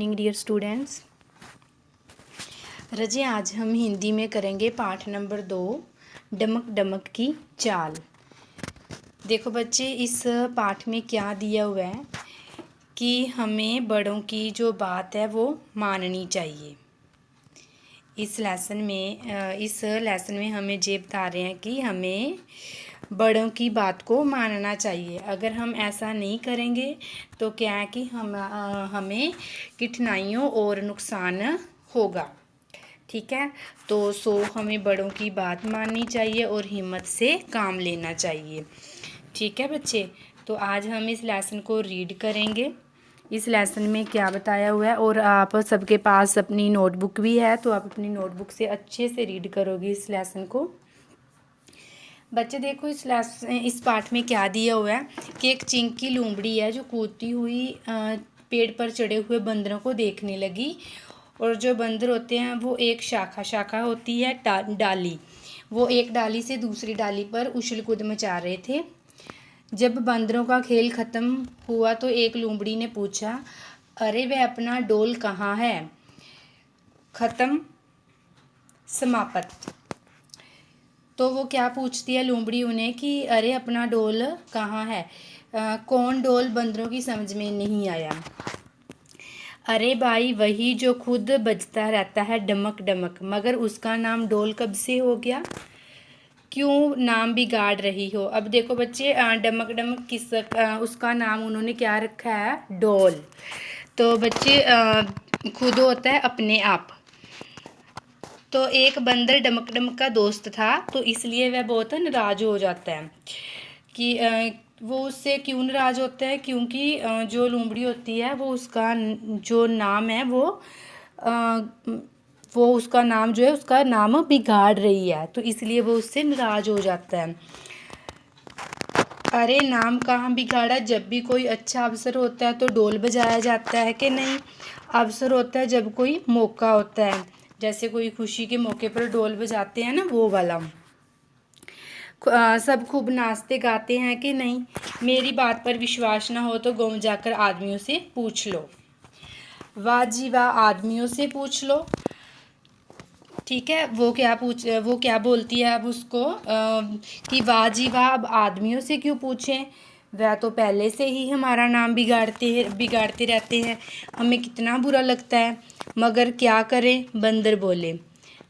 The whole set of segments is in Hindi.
Morning dear students. रजे आज हम हिंदी में करेंगे पाठ नंबर 2 डमक डमक की चाल। देखो बच्चे, इस पाठ में क्या दिया हुआ है कि हमें बड़ों की जो बात है वो माननी चाहिए। इस लेसन में हमें ये बता रहे हैं कि हमें बड़ों की बात को मानना चाहिए। अगर हम ऐसा नहीं करेंगे तो क्या है कि हमें कठिनाइयों और नुकसान होगा। ठीक है, तो हमें बड़ों की बात माननी चाहिए और हिम्मत से काम लेना चाहिए। ठीक है बच्चे, तो आज हम इस लेसन को रीड करेंगे। इस लेसन में क्या बताया हुआ है, और आप सबके पास अपनी नोटबुक भी है तो आप अपनी नोटबुक से अच्छे से रीड करोगे इस लेसन को। बच्चे देखो, इस पाठ में क्या दिया हुआ है कि एक चिंकी लूमड़ी है जो कूदती हुई पेड़ पर चढ़े हुए बंदरों को देखने लगी। और जो बंदर होते हैं वो एक शाखा होती है डाली, वो एक डाली से दूसरी डाली पर उछल कूद मचा रहे थे। जब बंदरों का खेल ख़त्म हुआ तो एक लूमड़ी ने पूछा, अरे वह अपना डोल कहाँ है? ख़त्म, समाप्त। तो वो क्या पूछती है लूमड़ी उन्हें कि अरे अपना डोल कहाँ है? कौन डोल? बंदरों की समझ में नहीं आया। अरे भाई, वही जो खुद बजता रहता है डमक डमक, मगर उसका नाम डोल कब से हो गया? क्यों नाम बिगाड़ रही हो? अब देखो बच्चे, डमक डमक उसका नाम उन्होंने क्या रखा है? डोल। तो बच्चे खुद होता है अपने आप। तो एक बंदर डमक डमक का दोस्त था, तो इसलिए वह बहुत नाराज हो जाता है कि वो उससे क्यों नाराज होता है, क्योंकि जो लूमड़ी होती है वो उसका जो नाम है वो उसका नाम जो है उसका नाम बिगाड़ रही है, तो इसलिए वो उससे नाराज हो जाता है। अरे नाम कहाँ बिगाड़ा? जब भी कोई अच्छा अवसर होता है तो डोल बजाया जाता है कि नहीं? अवसर होता है जब कोई मौका होता है, जैसे कोई खुशी के मौके पर डोल बजाते हैं ना, वो वाला। सब खूब नाचते गाते हैं कि नहीं? मेरी बात पर विश्वास ना हो तो गाँव जाकर आदमियों से पूछ लो। वाह जी वाह, आदमियों से पूछ लो। ठीक है, वो क्या बोलती है अब उसको कि वाह जी वाह, अब आदमियों से क्यों पूछें? वह तो पहले से ही हमारा नाम बिगाड़ते रहते हैं, हमें कितना बुरा लगता है, मगर क्या करें? बंदर बोले।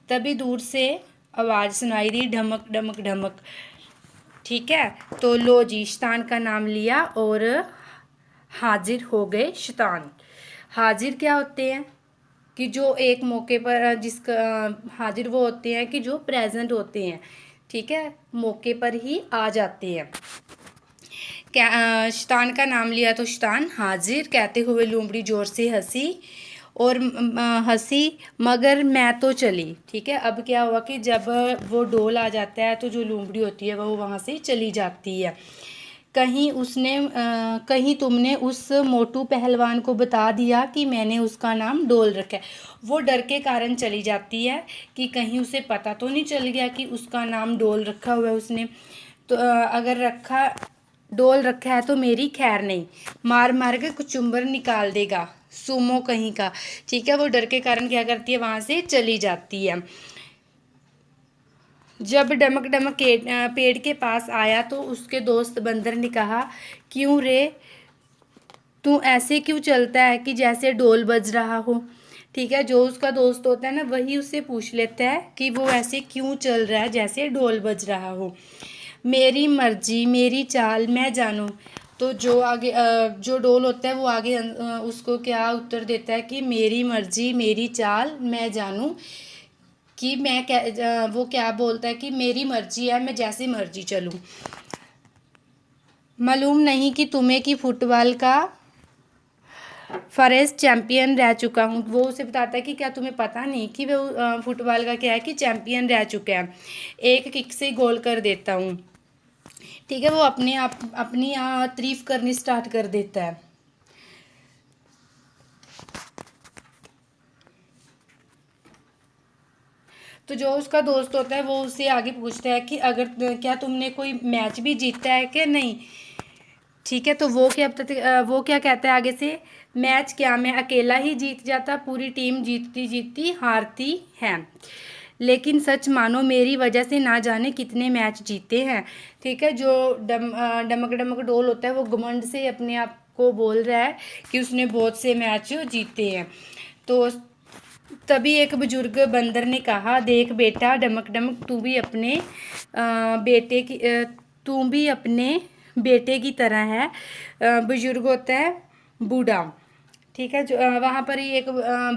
तभी दूर से आवाज़ सुनाई दी, ढमक ढमक ढमक। ठीक है, तो लो जी, शैतान का नाम लिया और हाजिर हो गए शैतान। हाजिर क्या होते हैं कि जो एक मौके पर जिसका हाजिर वो होते हैं कि जो प्रेजेंट होते हैं। ठीक है, मौके पर ही आ जाते हैं। शैतान का नाम लिया तो शैतान हाजिर। कहते हुए लूमड़ी जोर से हंसी मगर मैं तो चली। ठीक है, अब क्या हुआ कि जब वो डोल आ जाता है तो जो लूमड़ी होती है वो वहाँ से चली जाती है। कहीं तुमने उस मोटू पहलवान को बता दिया कि मैंने उसका नाम डोल रखा है। वो डर के कारण चली जाती है कि कहीं उसे पता तो नहीं चल गया कि उसका नाम डोल रखा हुआ है उसने। तो अगर डोल रखा है तो मेरी खैर नहीं, मार मार के कुचुम्बर निकाल देगा सुमो कहीं का। ठीक है, वो डर के कारण क्या करती है, वहाँ से चली जाती है। जब डमक डमक पेड़ के पास आया तो उसके दोस्त बंदर ने कहा, क्यों रे, तू ऐसे क्यों चलता है कि जैसे डोल बज रहा हो? ठीक है, जो उसका दोस्त होता है ना वही उससे पूछ लेता है कि वो ऐसे क्यों चल रहा है जैसे डोल बज रहा हो। मेरी मर्जी मेरी चाल मैं जानूँ। तो जो डोल होता है वो आगे उसको क्या उत्तर देता है कि मेरी मर्जी मेरी चाल मैं जानूँ, कि वो क्या बोलता है कि मेरी मर्जी है, मैं जैसी मर्जी चलूँ। मालूम नहीं कि तुम्हें कि फुटबॉल का फॉरेस्ट चैम्पियन रह चुका हूँ। वो उसे बताता है कि क्या तुम्हें पता नहीं कि वो फुटबॉल का क्या है कि चैम्पियन रह चुका है, एक किक से गोल कर देता हूँ। ठीक है, वो अपनी तारीफ करनी स्टार्ट कर देता है। तो जो उसका दोस्त होता है वो उससे आगे पूछता है कि अगर क्या तुमने कोई मैच भी जीता है कि नहीं? ठीक है, तो वो क्या कहता है आगे से, मैच क्या मैं अकेला ही जीत जाता, पूरी टीम जीतती जीतती हारती है। लेकिन सच मानो मेरी वजह से ना जाने कितने मैच जीते हैं। ठीक है, जो डमक डमक डोल होता है वो घमंड से अपने आप को बोल रहा है कि उसने बहुत से मैच जीते हैं। तो तभी एक बुजुर्ग बंदर ने कहा, देख बेटा डमक डमक, तू भी अपने बेटे की तरह है। बुजुर्ग होता है बूढ़ा। ठीक है, जो वहाँ पर ही एक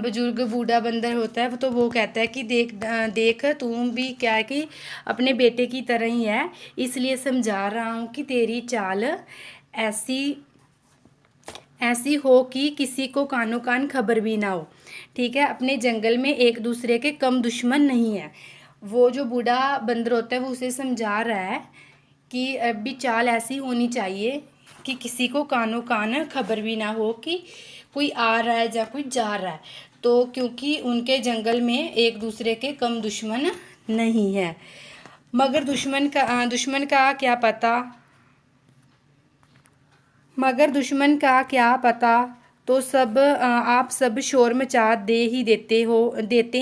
बुजुर्ग बूढ़ा बंदर होता है, तो वो कहता है कि देख तू भी क्या है कि अपने बेटे की तरह ही है, इसलिए समझा रहा हूँ कि तेरी चाल ऐसी ऐसी हो कि किसी को कानो कान खबर भी ना हो। ठीक है, अपने जंगल में एक दूसरे के कम दुश्मन नहीं है। वो जो बूढ़ा बंदर होता है वो उसे समझा रहा है कि अभी चाल ऐसी होनी चाहिए कि किसी को कानो कान खबर भी ना हो कि कोई आ रहा है या कोई जा रहा है। तो क्योंकि उनके जंगल में एक दूसरे के कम दुश्मन नहीं है। मगर दुश्मन का क्या पता, तो आप सब शोर मचा देते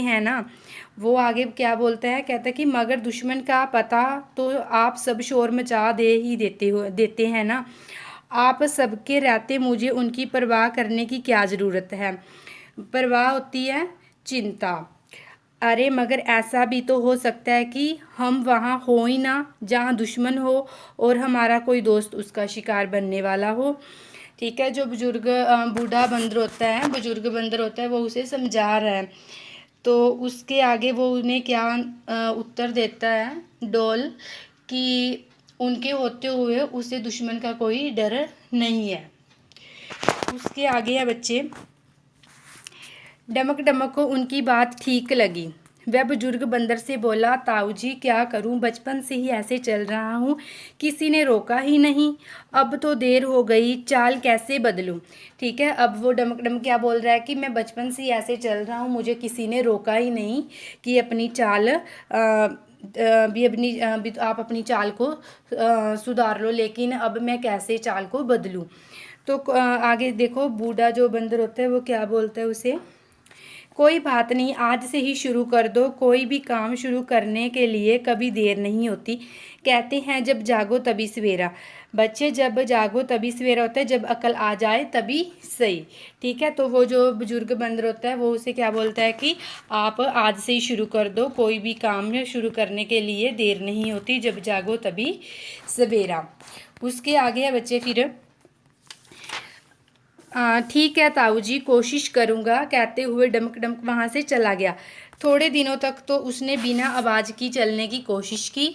हैं ना। वो आगे क्या बोलता है, कहता है कि मगर दुश्मन का पता तो आप सब शोर मचा देते हैं ना। आप सबके रहते मुझे उनकी परवाह करने की क्या ज़रूरत है। परवाह होती है चिंता। अरे मगर ऐसा भी तो हो सकता है कि हम वहाँ हो ही ना जहाँ दुश्मन हो, और हमारा कोई दोस्त उसका शिकार बनने वाला हो। ठीक है, जो बुजुर्ग बंदर होता है वो उसे समझा रहा है। तो उसके आगे वो उन्हें क्या उत्तर देता है डोल, कि उनके होते हुए उसे दुश्मन का कोई डर नहीं है। उसके आगे है बच्चे, डमक डमक को उनकी बात ठीक लगी। वह बुजुर्ग बंदर से बोला, ताऊ जी क्या करूं, बचपन से ही ऐसे चल रहा हूं, किसी ने रोका ही नहीं। अब तो देर हो गई, चाल कैसे बदलूं। ठीक है, अब वो डमक डमक क्या बोल रहा है कि मैं बचपन से ही ऐसे चल रहा हूं, मुझे किसी ने रोका ही नहीं कि अपनी चाल भी तो आप अपनी चाल को सुधार लो, लेकिन अब मैं कैसे चाल को बदलूं। तो आगे देखो, बूढ़ा जो बंदर होता है वो क्या बोलता है उसे, कोई बात नहीं, आज से ही शुरू कर दो, कोई भी काम शुरू करने के लिए कभी देर नहीं होती। कहते हैं जब जागो तभी सवेरा। बच्चे, जब जागो तभी सवेरा होता है, जब अकल आ जाए तभी सही। ठीक है, तो वो जो बुजुर्ग बंदर होता है वो उसे क्या बोलता है कि आप आज से ही शुरू कर दो, कोई भी काम शुरू करने के लिए देर नहीं होती, जब जागो तभी सवेरा। उसके आगे है बच्चे फिर, ठीक है ताऊ जी, कोशिश करूँगा, कहते हुए डमक डमक वहाँ से चला गया। थोड़े दिनों तक तो उसने बिना आवाज़ की चलने की कोशिश की,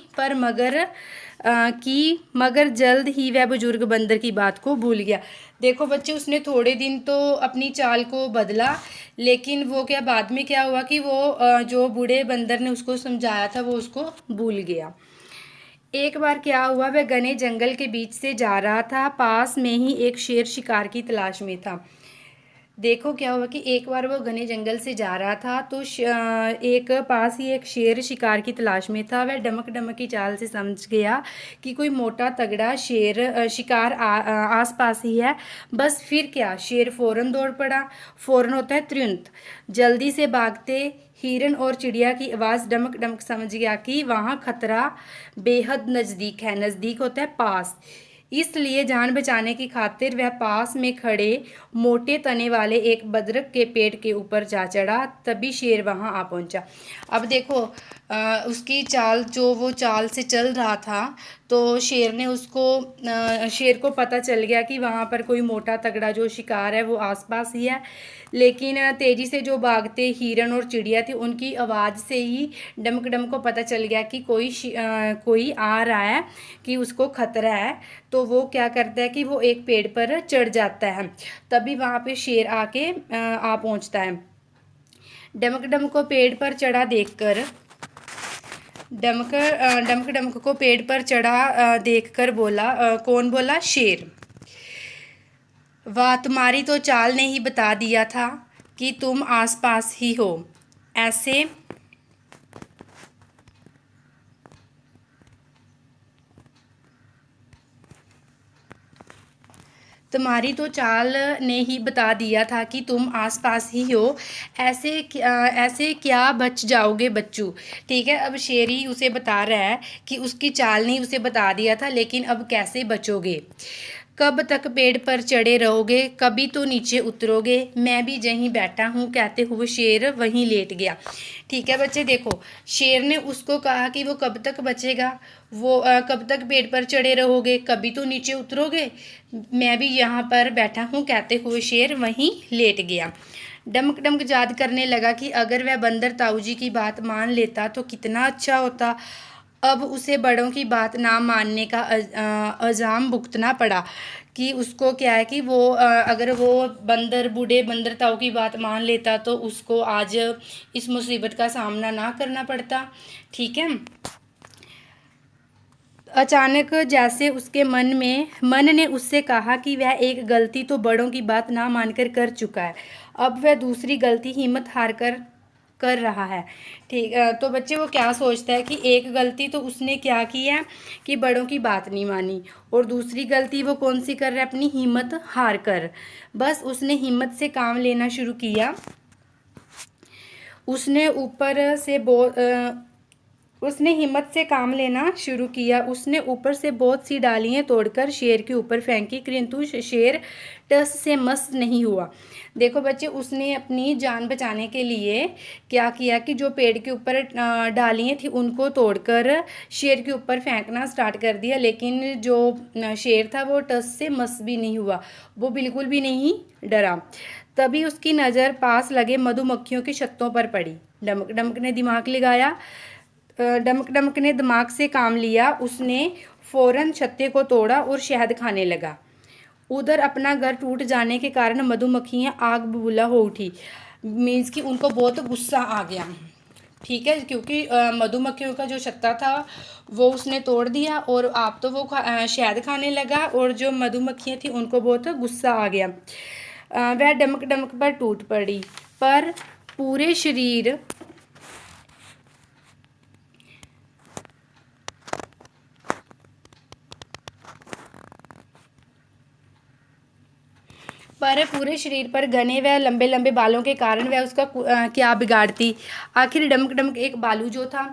मगर जल्द ही वह बुजुर्ग बंदर की बात को भूल गया। देखो बच्चे, उसने थोड़े दिन तो अपनी चाल को बदला, लेकिन वो क्या बाद में क्या हुआ कि वो जो बूढ़े बंदर ने उसको समझाया था वो उसको भूल गया। एक बार क्या हुआ, वह घने जंगल के बीच से जा रहा था, पास में ही एक शेर शिकार की तलाश में था। देखो क्या हुआ कि एक बार वो घने जंगल से जा रहा था, तो एक पास ही एक शेर शिकार की तलाश में था। वह डमक डमक की चाल से समझ गया कि कोई मोटा तगड़ा शिकार आस पास ही है। बस फिर क्या, शेर फौरन दौड़ पड़ा। फौरन होता है तुरंत। जल्दी से भागते हिरन और चिड़िया की आवाज़ डमक डमक समझ गया कि वहाँ खतरा बेहद नज़दीक है। नज़दीक होता है पास। इसलिए जान बचाने की खातिर वह पास में खड़े मोटे तने वाले एक बदरक के पेड़ के ऊपर जा चढ़ा। तभी शेर वहां आ पहुंचा। अब देखो, उसकी चाल, जो वो चाल से चल रहा था, तो शेर को पता चल गया कि वहाँ पर कोई मोटा तगड़ा जो शिकार है वो आसपास ही है। लेकिन तेजी से जो भागते हिरन और चिड़िया थी, उनकी आवाज़ से ही डमक डमक को पता चल गया कि कोई आ रहा है, कि उसको खतरा है। तो वो क्या करता है कि वो एक पेड़ पर चढ़ जाता है। तभी वहाँ पे शेर आके आ पहुँचता है। डमक डमक को पेड़ पर चढ़ा देखकर डमक डमक को पेड़ पर चढ़ा देखकर बोला, कौन बोला, शेर। वाह, तुम्हारी तो चाल ने ही बता दिया था कि तुम आसपास ही हो। ऐसे तुम्हारी तो चाल ने ही बता दिया था कि तुम आसपास ही हो, ऐसे क्या बच जाओगे बच्चू। ठीक है, अब शेर ही उसे बता रहा है कि उसकी चाल ने उसे बता दिया था, लेकिन अब कैसे बचोगे। कब तक पेड़ पर चढ़े रहोगे, कभी तो नीचे उतरोगे, मैं भी यहीं बैठा हूँ, कहते हुए शेर वहीं लेट गया। ठीक है बच्चे, देखो शेर ने उसको कहा कि वो कब तक बचेगा, वो कब तक पेड़ पर चढ़े रहोगे, कभी तो नीचे उतरोगे, मैं भी यहाँ पर बैठा हूँ, कहते हुए शेर वहीं लेट गया। डमक डमक याद करने लगा कि अगर वह बंदर ताऊ जी की बात मान लेता तो कितना अच्छा होता। अब उसे बड़ों की बात ना मानने का इल्ज़ाम भुगतना पड़ा कि उसको क्या है कि वो अगर वो बूढ़े बंदर ताऊ की बात मान लेता तो उसको आज इस मुसीबत का सामना ना करना पड़ता। ठीक है, अचानक जैसे उसके मन ने उससे कहा कि वह एक गलती तो बड़ों की बात ना मानकर कर चुका है, अब वह दूसरी गलती हिम्मत हार कर रहा है। ठीक, तो बच्चे वो क्या सोचता है कि एक गलती तो उसने क्या की है कि बड़ों की बात नहीं मानी, और दूसरी गलती वो कौन सी कर रहा है, अपनी हिम्मत हार कर। बस उसने हिम्मत से काम लेना शुरू किया। उसने ऊपर से उसने हिम्मत से काम लेना शुरू किया। उसने ऊपर से बहुत सी डालियाँ तोड़कर शेर के ऊपर फेंकी, किंतु शेर टस से मस नहीं हुआ। देखो बच्चे, उसने अपनी जान बचाने के लिए क्या किया कि जो पेड़ के ऊपर डालियाँ थी उनको तोड़कर शेर के ऊपर फेंकना स्टार्ट कर दिया, लेकिन जो शेर था वो टस से मस भी नहीं हुआ, वो बिल्कुल भी नहीं डरा। तभी उसकी नज़र पास लगे मधुमक्खियों के छत्तों पर पड़ी। डमक डमक ने दिमाग लगाया, डमक डमक ने दिमाग से काम लिया। उसने फौरन छत्ते को तोड़ा और शहद खाने लगा। उधर अपना घर टूट जाने के कारण मधुमक्खियाँ आग बबूला हो उठी, मीन्स कि उनको बहुत गुस्सा आ गया। ठीक है, क्योंकि मधुमक्खियों का जो छत्ता था वो उसने तोड़ दिया और आप तो वो शहद खाने लगा, और जो मधुमक्खियाँ थी उनको बहुत गुस्सा आ गया। वह डमक डमक पर टूट पड़ी, पर पूरे शरीर पर घने व लंबे लंबे बालों के कारण वह उसका क्या बिगाड़ती। आखिर डमक डमक एक बालू जो था,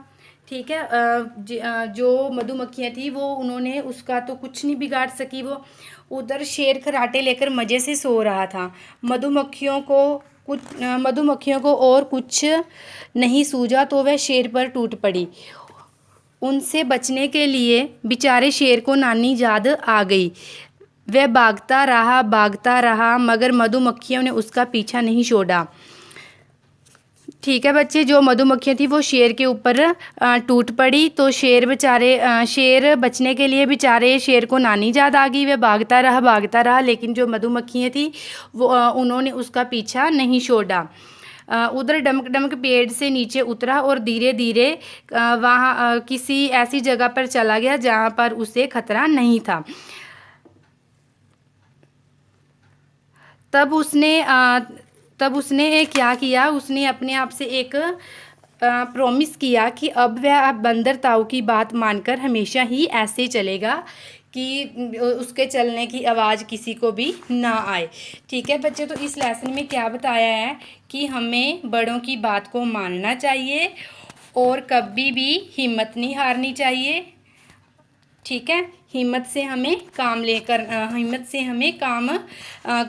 ठीक है, जो मधुमक्खियाँ थी वो उन्होंने उसका तो कुछ नहीं बिगाड़ सकी। वो उधर शेर खराटे लेकर मज़े से सो रहा था। मधुमक्खियों को और कुछ नहीं सूझा तो वह शेर पर टूट पड़ी। उनसे बचने के लिए बेचारे शेर को नानी याद आ गई। वह भागता रहा, मगर मधुमक्खियों ने उसका पीछा नहीं छोड़ा। ठीक है बच्चे, जो मधुमक्खियाँ थी वो शेर के ऊपर टूट पड़ी, तो शेर बचने के लिए बेचारे शेर को नानी याद आ गई। वह भागता रहा, लेकिन जो मधुमक्खियाँ थी वो उन्होंने उसका पीछा नहीं छोड़ा। उधर डमक डमक पेड़ से नीचे उतरा और धीरे धीरे वहाँ किसी ऐसी जगह पर चला गया जहाँ पर उसे खतरा नहीं था। तब उसने क्या किया, उसने अपने आप से एक प्रॉमिस किया कि अब वह बंदर ताऊ की बात मानकर हमेशा ही ऐसे चलेगा कि उसके चलने की आवाज़ किसी को भी ना आए। ठीक है बच्चे, तो इस लेसन में क्या बताया है कि हमें बड़ों की बात को मानना चाहिए और कभी भी हिम्मत नहीं हारनी चाहिए। ठीक है, हिम्मत से हमें काम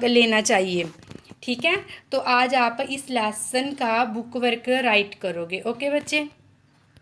लेना चाहिए। ठीक है, तो आज आप इस लेसन का बुक वर्क राइट करोगे। ओके बच्चे।